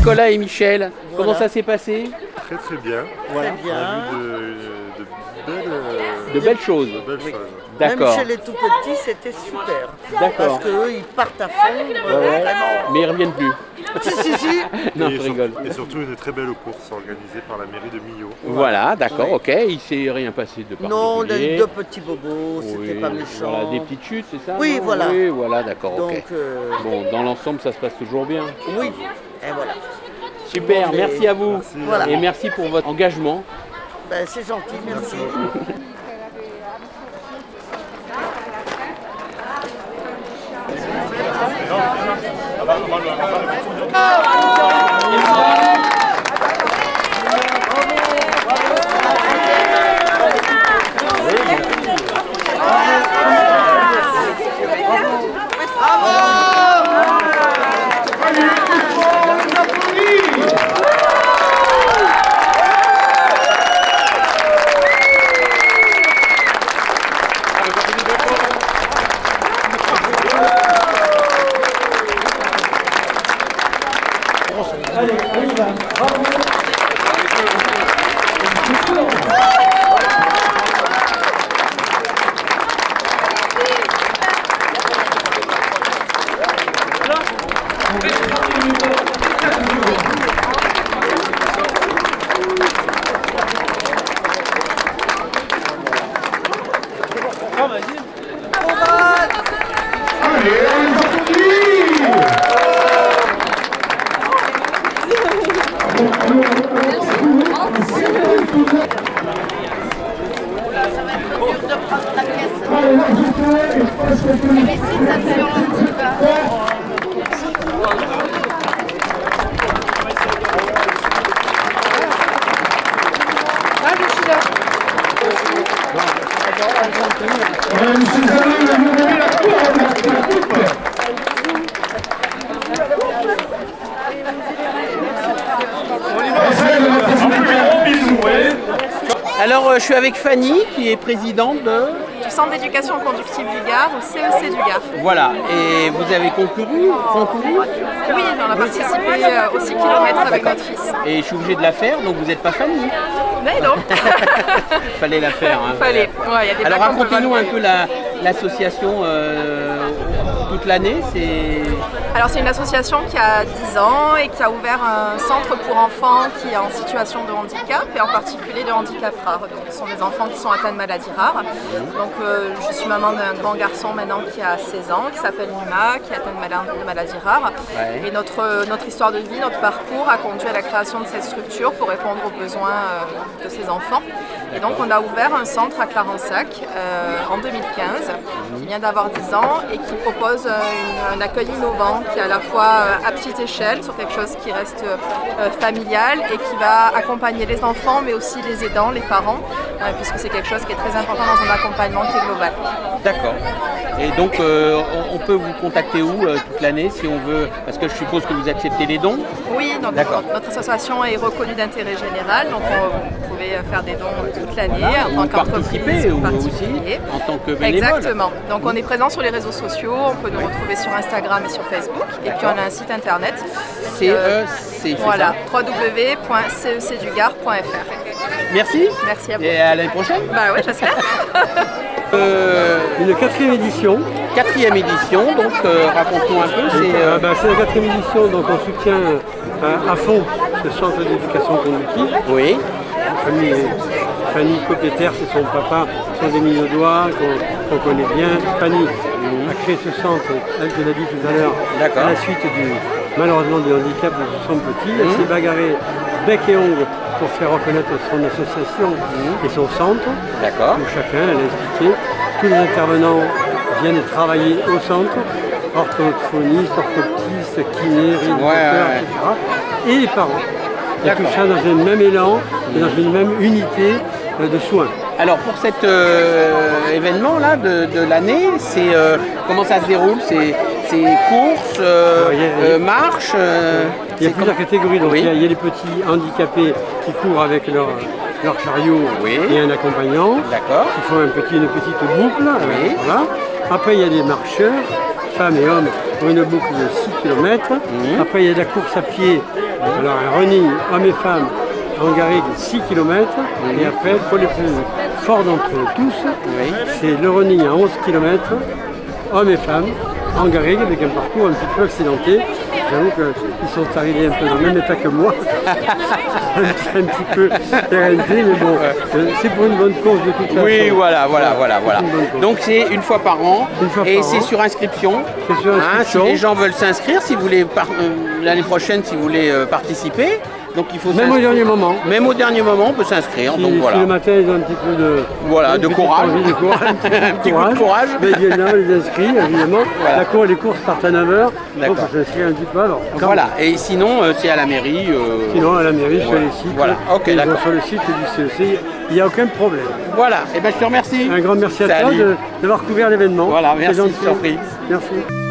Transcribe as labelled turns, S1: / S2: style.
S1: Nicolas et Michel.
S2: Voilà.
S1: Comment ça s'est passé?
S3: Très très bien.
S2: Voilà.
S3: On a vu
S1: De belles choses.
S3: de belles choses.
S2: Même
S1: D'accord.
S2: chez les tout petits, c'était super.
S1: D'accord.
S2: Parce qu'eux, ils partent à fond.
S1: Ouais. Mais ils reviennent plus.
S2: Si.
S1: Non,
S3: Et
S1: je rigole.
S3: Et surtout une très belle course organisée par la mairie de Millau.
S1: Voilà, d'accord,
S2: Ouais.
S1: ok. Il s'est rien passé de particulier.
S2: Non, on a eu deux petits bobos, c'était
S1: Oui,
S2: pas méchant.
S1: Voilà, des petites chutes, c'est ça?
S2: Oui,
S1: non
S2: voilà.
S1: Oui, voilà, d'accord,
S2: Donc,
S1: ok. Bon, dans l'ensemble, ça se passe toujours bien.
S2: oui, et voilà.
S1: Super,
S2: Bon,
S1: merci à vous.
S3: Merci.
S2: Voilà.
S1: Et merci pour votre engagement.
S2: Ben, c'est gentil, merci.
S1: Alors, je suis avec Fanny, qui est présidente de...
S4: Du Centre d'éducation conductive du Gard, au CEC du Gard.
S1: Voilà, et vous avez concouru
S4: Oui, on a participé aux 6 km avec notre fils.
S1: et je suis obligé de la faire, donc vous n'êtes pas Fanny.
S4: Mais non,
S1: Fallait la faire. Hein.
S4: fallait. Ouais, y a des
S1: Alors
S4: bacs qu'on peut
S1: racontez-nous
S4: pas
S1: un peu l'association toute l'année.
S4: Alors c'est une association qui a 10 ans et qui a ouvert un centre pour enfants qui est en situation de handicap et en particulier de handicap rare. Donc ce sont des enfants qui sont atteints de maladies rares. Donc je suis maman d'un grand garçon maintenant qui a 16 ans, qui s'appelle Nima, qui est atteint de maladies rares.
S1: Ouais.
S4: Et notre histoire de vie, notre parcours a conduit à la création de cette structure pour répondre aux besoins de ces enfants. Et donc on a ouvert un centre à Clarensac en 2015 qui vient d'avoir 10 ans et qui propose un accueil innovant qui est à la fois à petite échelle sur quelque chose qui reste familial et qui va accompagner les enfants mais aussi les aidants, les parents, puisque c'est quelque chose qui est très important dans un accompagnement qui est global.
S1: D'accord. Et donc on peut vous contacter où toute l'année si on veut, parce que je suppose que vous acceptez les dons.
S4: Oui, donc
S1: D'accord.
S4: notre association est reconnue d'intérêt général, donc vous pouvez faire des dons toute l'année
S1: Voilà,
S4: en
S1: ou
S4: tant qu'entreprise
S1: participer
S4: ou
S1: ou
S4: particulier.
S1: aussi en tant que bénévole.
S4: Exactement. Donc on est présent sur les réseaux sociaux, on peut nous retrouver sur Instagram et sur Facebook. Et puis on a un site internet.
S1: CEC, c'est
S4: Voilà,
S1: ça.
S4: www.cecdugard.fr.
S1: Merci.
S4: Merci à vous.
S1: Et à l'année prochaine.
S4: Bah ouais, j'espère.
S5: Une quatrième édition.
S1: Quatrième édition, donc raconte-nous un peu.
S5: C'est la quatrième édition, donc on soutient à fond ce centre d'éducation conductive.
S1: Oui.
S5: Fanny Copéter, c'est son papa, sont des Millau-dois qu'on connaît bien. Fanny a créé ce centre, elle te l'a dit tout à l'heure,
S1: D'accord.
S5: à la suite malheureusement du handicap de son petit. Elle s'est bagarrée bec et ongles pour faire reconnaître son association et son centre.
S1: D'accord.
S5: Donc chacun, elle a expliqué. Tous les intervenants viennent travailler au centre, orthophonistes, orthoptistes, kinés, rééducateurs,
S1: ouais.
S5: etc. Et les parents. Et tout
S1: D'accord.
S5: ça dans un même élan et dans une même unité de soins.
S1: Alors pour cet événement là de l'année, c'est comment ça se déroule? C'est courses, marches.
S5: Il y a plusieurs catégories. Donc,
S1: Oui.
S5: il y a les petits handicapés qui courent avec leur chariot
S1: Oui.
S5: et un accompagnant.
S1: D'accord.
S5: Qui font une petite boucle.
S1: Oui.
S5: Voilà. Après, il y a des marcheurs, femmes et hommes, pour une boucle de 6 km. Après, il y a de la course à pied, alors un running hommes et femmes en garrigue 6 km. Et après, pour les plus forts d'entre eux tous, c'est le running à 11 km, hommes et femmes, en garrigue, avec un parcours un petit peu accidenté. J'avoue qu'ils sont arrivés un peu dans le même état que moi, un petit peu RNT, mais bon, c'est pour une bonne cause de toute façon.
S1: Oui, voilà. Donc c'est une fois par an, et c'est sur inscription.
S5: C'est sur inscription.
S1: Si les gens veulent s'inscrire, si vous voulez l'année prochaine, si vous voulez participer, donc il faut
S5: Même au dernier moment.
S1: Même au dernier moment, on peut s'inscrire. Donc voilà.
S5: Si le matin ils ont un petit peu de
S1: courage,
S5: un
S1: petit coup de courage.
S5: Mais évidemment, les inscrits, évidemment.
S1: Voilà.
S5: Les courses partent à 9h, donc il faut s'inscrire un petit peu alors.
S1: Voilà, et sinon c'est à la mairie.
S5: Sinon à la mairie, sur les sites.
S1: Voilà, ok, d'accord.
S5: Sur le site du CEC, il n'y a aucun problème.
S1: Voilà, et ben je te remercie.
S5: Un grand merci à toi d'avoir couvert l'événement.
S1: Voilà, merci,
S5: C'est gentil.
S1: je t'en prie.
S5: Merci.